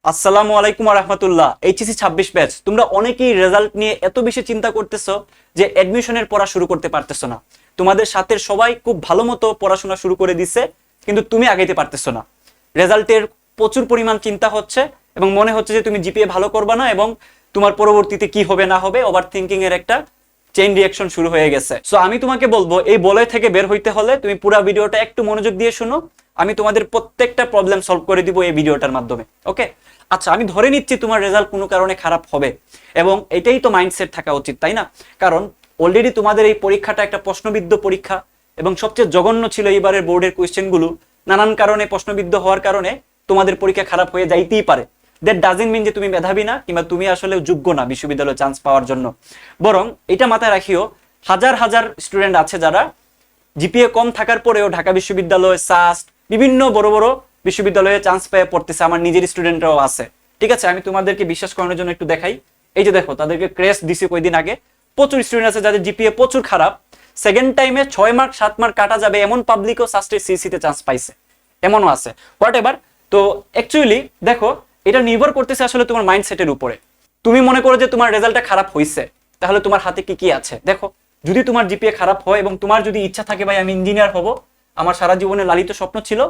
আসসালামু আলাইকুম রাহমাতুল্লাহ। এইচএসসি 26 ব্যাচ, তোমরা অনেকেই রেজাল্ট নিয়ে এত বেশি চিন্তা করতেছো যে অ্যাডমিশনের পড়া শুরু করতে পারতেছো না। তোমাদের সাথে সবাই খুব ভালো মতো পড়াশোনা শুরু করে দিচ্ছে, কিন্তু তুমি আগাইতে পারতেছো না। রেজাল্টের প্রচুর পরিমাণ চিন্তা হচ্ছে এবং মনে হচ্ছে যে তুমি জিপিএ ভালো করবা না এবং তোমার পরবর্তীতে কি হবে না হবে ওভার থিঙ্কিং এর একটা চেইন রিঅ্যাকশন শুরু হয়ে গেছে। সো আমি তোমাকে বলবো এই বলয় থেকে বের হইতে হলে তুমি পুরো ভিডিওটা একটু মনোযোগ দিয়ে শুনো। আমি তোমাদের প্রত্যেকটা প্রবলেম সলভ করে দিব এই ভিডিওটার মাধ্যমে। ওকে, আচ্ছা, আমি ধরে নিচ্ছি তোমার রেজাল্ট কোনো কারণে খারাপ হবে এবং এটাই তো মাইন্ডসেট থাকা উচিত, তাই না? কারণ অলরেডি তোমাদের এই পরীক্ষাটা একটা প্রশ্নবিদ্ধ পরীক্ষা এবং সবচেয়ে জঘন্য ছিল এইবারের বোর্ডের কোয়েশ্চেনগুলো। নানান কারণে প্রশ্নবিদ্ধ হওয়ার কারণে তোমাদের পরীক্ষা খারাপ হয়ে যাইতেই পারে। দ্যাট ডাজন্ট মিন যে তুমি মেধাবী না কিংবা তুমি আসলে যোগ্য না বিশ্ববিদ্যালয়ে চান্স পাওয়ার জন্য। বরং এটা মাথায় রাখিও, হাজার হাজার স্টুডেন্ট আছে যারা জিপিএ কম থাকার পরেও ঢাকা বিশ্ববিদ্যালয়, সাস্ট, বিভিন্ন বড় বড় বিশ্ববিদ্যালয়ে চান্স পেয়ে পড়তেছে। আমার নিজের স্টুডেন্টরাও আছে। ঠিক আছে, আমি তোমাদেরকে বিশ্বাস করানোর জন্য একটু দেখাই। এই যে দেখো, তাদেরকে ক্রেস দিছে কয়েকদিন আগে। প্রচুর স্টুডেন্ট আছে যাদের জিপিএ প্রচুর খারাপ, সেকেন্ড টাইমে 6 মার্ক 7 মার্ক কাটা যাবে এমন পাবলিকও সাস্টের সিসিতে চান্স পাইছে, এমনও আছে। What ever. তো অ্যাকচুয়ালি দেখো, এটা নির্ভর করতেছে আসলে তোমার মাইন্ডসেটের উপরে। তুমি মনে করো যে তোমার রেজাল্টটা খারাপ হয়েছে, তাহলে তোমার হাতে কি কি আছে দেখো। যদি তোমার জিপিএ খারাপ হয় এবং তোমার যদি ইচ্ছা থাকে ভাই আমি ইঞ্জিনিয়ার হব, আমার সারা জীবনে লালিত স্বপ্ন ছিল,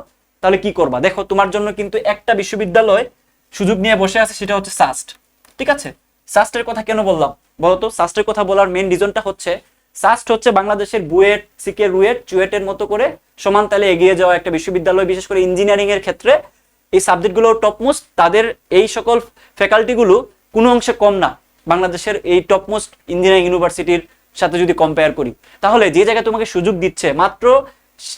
তাহলে কি করবা দেখো। তোমার জন্য কিন্তু একটা বিশ্ববিদ্যালয় সুযোগ নিয়ে বসে আছে, সেটা হচ্ছে সাস্ট। ঠিক আছে, সাস্টের কথা কেন বললাম বলতো? সাস্টের কথা বলার মেইন রিজনটা হচ্ছে, সাস্ট হচ্ছে বাংলাদেশের বুয়েট, সিকে, রুয়েট, চুয়েটের মতো করে সমান তালে এগিয়ে যাওয়া একটা বিশ্ববিদ্যালয়। বিশেষ করে ইঞ্জিনিয়ারিং এর ক্ষেত্রে এই সাবজেক্টগুলো টপমোস্ট। তাদের এই সকল ফ্যাকাল্টিগুলো কোনো অংশে কম না বাংলাদেশের এই টপমোস্ট ইঞ্জিনিয়ারিং ইউনিভার্সিটির সাথে যদি কম্পেয়ার করি। তাহলে যে জায়গায় তোমাকে সুযোগ দিচ্ছে, মাত্র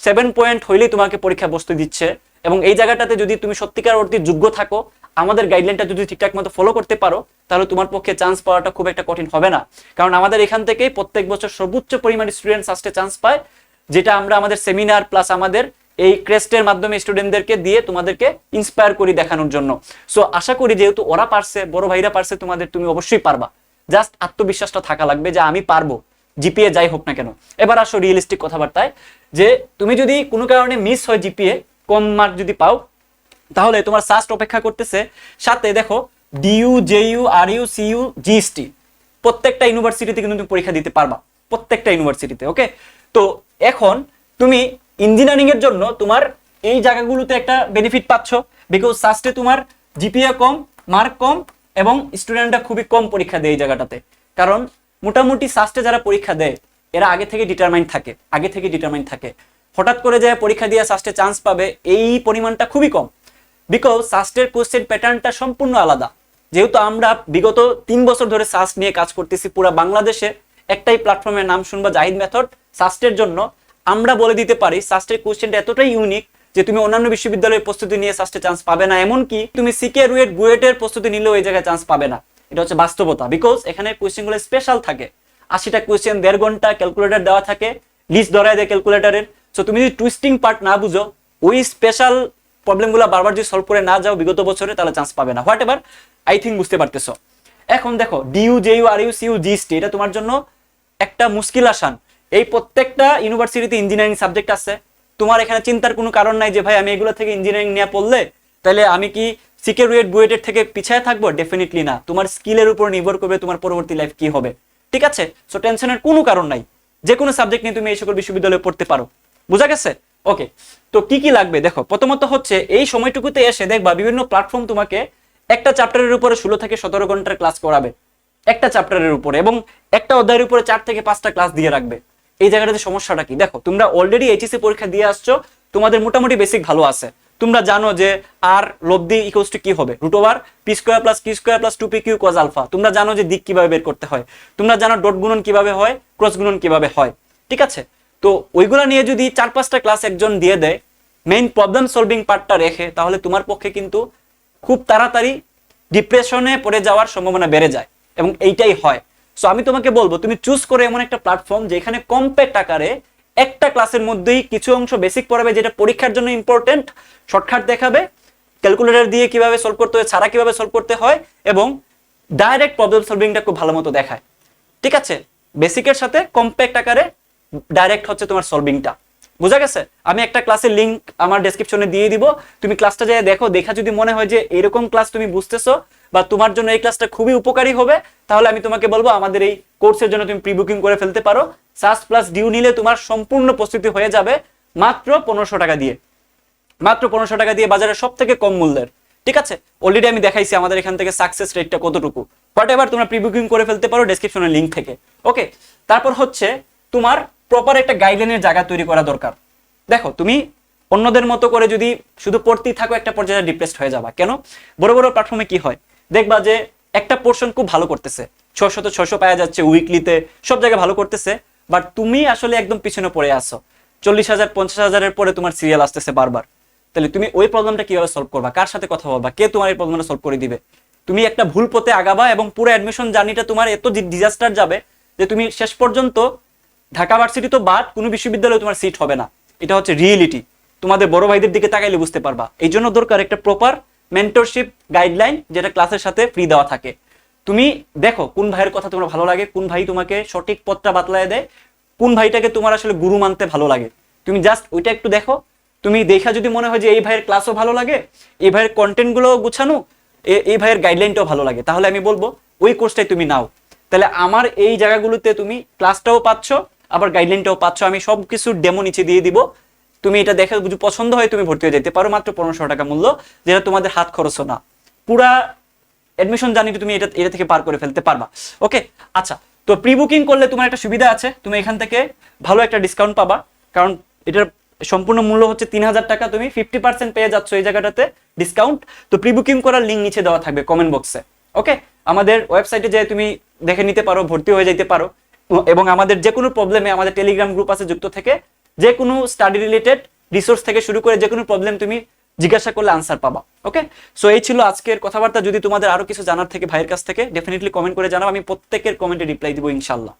7 পয়েন্ট হইলেই তোমাকে পরীক্ষা বসতে দিচ্ছে, এবং এই জায়গাটাতে যদি তুমি সত্যিকার অর্থে যোগ্য থাকো, আমাদের গাইডলাইনটা যদি ঠিকঠাক মতো ফলো করতে পারো, তাহলে তোমার পক্ষে চান্স পাওয়াটা খুব একটা কঠিন হবে না। কারণ আমাদের এখান থেকেই প্রত্যেক বছর সর্বোচ্চ পরিমাণ স্টুডেন্ট সাস্টে চান্স পায়, যেটা আমরা আমাদের সেমিনার প্লাস আমাদের এই ক্রেস্টের মাধ্যমে স্টুডেন্টদেরকে দিয়ে তোমাদেরকে ইন্সপায়ার করি দেখানোর জন্য। সো আশা করি যেহেতু ওরা পারছে, বড় ভাইরা পারছে, তুমি অবশ্যই পারবা। জাস্ট আত্মবিশ্বাসটা থাকা লাগবে যে আমি পারবো, জিপিএ যাই হোক না কেন। এবার আসো রিয়েলিস্টিক কথাবার্তায়, যে তুমি যদি কোনো কারণে মিস হয়, জিপিএ কম মার্ক যদি পাও, তাহলে তোমার সাস্ট অপেক্ষা করতেছে। সাথে দেখো, DU, JU, RU, CU, GST প্রত্যেকটা ইউনিভার্সিটিতে কিন্তু তুমি পরীক্ষা দিতে পারবা, প্রত্যেকটা ইউনিভার্সিটিতে। ওকে, তো এখন তুমি ইঞ্জিনিয়ারিং এর জন্য তোমার এই জায়গাগুলোতে একটা বেনিফিট পাচ্ছ, বিকজ সাস্টে তোমার জিপিএ কম, মার্ক কম এবং স্টুডেন্টরা খুবই কম পরীক্ষা দেয় এই জায়গাটাতে। কারণ মোটামুটি সাস্টে যারা পরীক্ষা দেয় এরা আগে থেকে ডিটারমাইন্ড থাকে। হঠাৎ করে যায় পরীক্ষা দিয়ে সাস্টে চান্স পাবে এই পরিমাণটা খুবই কম, বিকজ সাস্টের কোশ্চেন প্যাটার্নটা সম্পূর্ণ আলাদা। যেহেতু আমরা বিগত 3 বছর ধরে সাস্ট নিয়ে কাজ করতেছি, পুরো বাংলাদেশে একটাই প্ল্যাটফর্মের নাম শুনবা, জাহিদ মেথড। সাস্টের জন্য আমরা বলে দিতে পারি সাস্টের কোশ্চেনটা এতটাই ইউনিক যে তুমি অন্যান্য বিশ্ববিদ্যালয়ের প্রস্তুতি নিয়ে সাস্টে চান্স পাবে না। এমনকি তুমি সিকে, রুয়েট, বুয়েটের প্রস্তুতি নিলেও এই জায়গায় চান্স পাবে না। এটা হচ্ছে বাস্তবতা, বিকজ এখানে কোশ্চেনগুলো স্পেশাল থাকে। 80টা কোশ্চেন, 1.5 ঘন্টা ক্যালকুলেটর দেওয়া থাকে, লিস্ট ধরায় দেয় ক্যালকুলেটরের। সো তুমি যদি টুইস্টিং পার্ট না বুঝো, ওই স্পেশাল প্রবলেমগুলো বারবার যদি সলভ করে না যাও বিগত বছরে, তাহলে চান্স পাবে না। হোয়াট এভার, আই থিঙ্ক বুঝতে পারতেছো। এখন দেখো, DU, JU, RU, CU, GST এটা তোমার জন্য একটা মুশকিল আসান। এই প্রত্যেকটা ইউনিভার্সিটিতে ইঞ্জিনিয়ারিং সাবজেক্ট আছে। তোমার এখানে চিন্তার কোনো কারণ নাই যে ভাই আমি এগুলো থেকে ইঞ্জিনিয়ারিং নিয়ে পড়লে তাহলে আমি কি সিকে, রুয়েট, বুয়েটের থেকে পিছিয়ে থাকবো? ডেফিনেটলি না। তোমার স্কিলের উপর নির্ভর করবে তোমার পরবর্তী লাইফ কি হবে। ঠিক আছে, সো টেনশনের কোনো কারণ নাই। যে কোনো সাবজেক্ট নিয়ে তুমি এই সকল বিশ্ববিদ্যালয়ে পড়তে পারো। বুঝা গেছে? ওকে, তো কি কি লাগবে দেখো। প্রথমত হচ্ছে, এই সময়টুকুতে এসে দেখবা বিভিন্ন প্ল্যাটফর্ম তোমাকে একটা চ্যাপ্টারের উপরে 16 থেকে 17 ঘন্টার ক্লাস করাবে, একটা চ্যাপ্টারের উপরে, এবং একটা অধ্যায়ের উপরে 4 থেকে 5টা ক্লাস দিয়ে রাখবে। এই জায়গাটাতে সমস্যাটা কি দেখো, তোমরা অলরেডি এইচএসসি পরীক্ষা দিয়ে আসছো, তোমাদের মোটামুটি বেসিক ভালো আছে। তোমরা জানো যে আর লব্ধি ইকুয়ালস টু কি হবে, root over P square plus Q square plus 2pq cos alpha. তোমরা জানো যে দিক কিভাবে বের করতে হয়, তোমরা জানো ডট গুণন কিভাবে হয়, ক্রস গুণন কিভাবে হয়। ঠিক আছে, তো ওইগুলা নিয়ে যদি 4-5টা ক্লাস একজন দিয়ে দেয়, মেইন প্রবলেম সলভিং পার্টটা রেখে, তাহলে তোমার পক্ষে কিন্তু খুব তাড়াতাড়ি ডিপ্রেশনে পড়ে যাওয়ার সম্ভাবনা বেড়ে যায়, এবং এইটাই হয়। সো আমি তোমাকে বলবো, তুমি চুজ করে এমন একটা প্ল্যাটফর্ম যেখানে কম্প্যাক্ট আকারে একটা ক্লাসের মধ্যেই কিছু অংশ বেসিক পড়াবে, যেটা পরীক্ষার জন্য ইম্পর্টেন্ট, শর্টকাট দেখাবে, ক্যালকুলেটর দিয়ে কিভাবে সলভ করতে হয়, ছাড়া কিভাবে সলভ করতে হয়, এবং ডাইরেক্ট প্রবলেম সলভিংটা খুব ভালো মতো দেখায়। ঠিক আছে, বেসিকের সাথে কম্প্যাক্ট আকারে ডাইরেক্ট হচ্ছে তোমার সলভিংটা। বোঝা গেছে? আমি একটা ক্লাসের লিংক আমার ডেসক্রিপশনে দিয়ে দিব, তুমি ক্লাসটা যায় দেখো, দেখা যদি মনে হয় যে এরকম ক্লাস তুমি বুঝতেছো বা তোমার জন্য এই ক্লাসটা খুবই উপকারী হবে, তাহলে আমি তোমাকে বলবো আমাদের এই কোর্সের জন্য তুমি প্রি বুকিং করে ফেলতে পারো। সাস প্লাস ডিউ নিলে তোমার সম্পূর্ণ প্রস্তুতি হয়ে যাবে মাত্র 1500 টাকা দিয়ে, মাত্র 1500 টাকা দিয়ে, বাজারের সব থেকে কম মূল্যের। ঠিক আছে, অলরেডি আমি দেখাইছি আমাদের এখান থেকে সাকসেস রেটটা কতটুকু। বাট এবার তোমরা প্রি বুকিং করে ফেলতে পারো ডেসক্রিপশনের লিংক থেকে। ওকে, তারপর হচ্ছে তোমার প্রপার একটা গাইডলাইনের জায়গা তৈরি করা দরকার। দেখো তুমি অন্যদের মতো করে যদি শুধু পড়তেই থাকো, একটা পর্যায়ে ডিপ্রেসড হয়ে যাবা। কেন? বড় বড় প্ল্যাটফর্মে কি হয়, দেখবা যে একটা পোর্শন খুব ভালো করতেছে, 600 পাওয়া যাচ্ছে উইকলিতে, সব জায়গায় ভালো করতেছে, বাট তুমি আসলে একদম পিছনে পড়ে আসো। 40,000 50,000-এর পরে তোমার সিরিয়াল আসতেছে বারবার। তাহলে তুমি ওই প্রবলেমটা কিভাবে সলভ করবা? কার সাথে কথা বলবা? কে তোমার এই প্রবলেমটা সলভ করে দিবে? তুমি একটা ভুল পথে আগাবা এবং পুরো অ্যাডমিশন জার্নিটা তোমার এত ডিজাস্টার যাবে যে তুমি শেষ পর্যন্ত ঢাকা ভার্সিটি তো বাদ, কোনো বিশ্ববিদ্যালয়ে তোমার সিট হবে না। এটা হচ্ছে রিয়েলিটি। তোমাদের বড় ভাইদের দিকে তাকাইলে বুঝতে পারবা। এই জন্য দরকার একটা প্রপার মেন্টরশিপ গাইডলাইন, যেটা ক্লাসের সাথে ফ্রি দেওয়া থাকে। তুমি দেখো কোন ভাইয়ের কথা তোমার ভালো লাগে, কোন ভাই তোমাকে সঠিক পথটা বাতলায় দেয়, কোন ভাইটাকে তোমার আসলে গুরু মানতে ভালো লাগে। তুমি জাস্ট ওইটা একটু দেখো। তুমি দেখা যদি মনে হয় যে এই ভাইয়ের ক্লাসও ভালো লাগে, এই ভাইয়ের কন্টেন্টগুলো গুছানো, এই ভাইয়ের গাইডলাইনটাও ভালো লাগে, তাহলে আমি বলবো ওই কোর্সটাই তুমি নাও। তাহলে আমার এই জায়গাগুলোতে তুমি ক্লাসটাও পাচ্ছ, আবার গাইডলাইনটাও পাচ্ছ। আমি সবকিছু ডেমো নিচে দিয়ে দিব, তুমি এটা দেখে যদি পছন্দ হয় তুমি ভর্তি হয়ে যেতে পারো। মাত্র 1500 টাকা মূল্য, যেটা তোমাদের হাত খরচও না। পুরা এডমিশন জার্নিটা তুমি এটা থেকে পার করে ফেলতে পারবা। ওকে, আচ্ছা, তো প্রি বুকিং করলে তোমার একটা সুবিধা আছে, তুমি এখান থেকে ভালো একটা ডিসকাউন্ট পাবা। কারণ এটার সম্পূর্ণ মূল্য হচ্ছে 3000 টাকা, তুমি 50% পেয়ে যাচ্ছ এই জায়গাটাতে ডিসকাউন্ট। তো প্রি বুকিং করার লিঙ্ক নিচে দেওয়া থাকবে কমেন্ট বক্সে। ওকে, আমাদের ওয়েবসাইটে যেয়ে তুমি দেখে নিতে পারো, ভর্তি হয়ে যেতে পারো, এবং আমাদের যে কোনো প্রবলেমে আমাদের টেলিগ্রাম গ্রুপ আছে যুক্ত থেকে, যে কোনো স্টাডি রিলেটেড রিসোর্স থেকে শুরু করে যে কোনো প্রবলেম তুমি জিজ্ঞাসা করলে আনসার পাবা। ওকে, সো এই ছিল আজকের কথাবার্তা। যদি তোমাদের আরো কিছু জানার থেকে ভাইয়ের কাছ থেকে, ডেফিনেটলি কমেন্ট করে জানাও, আমি প্রত্যেকের কমেন্টে রিপ্লাই দিব ইনশাল্লাহ।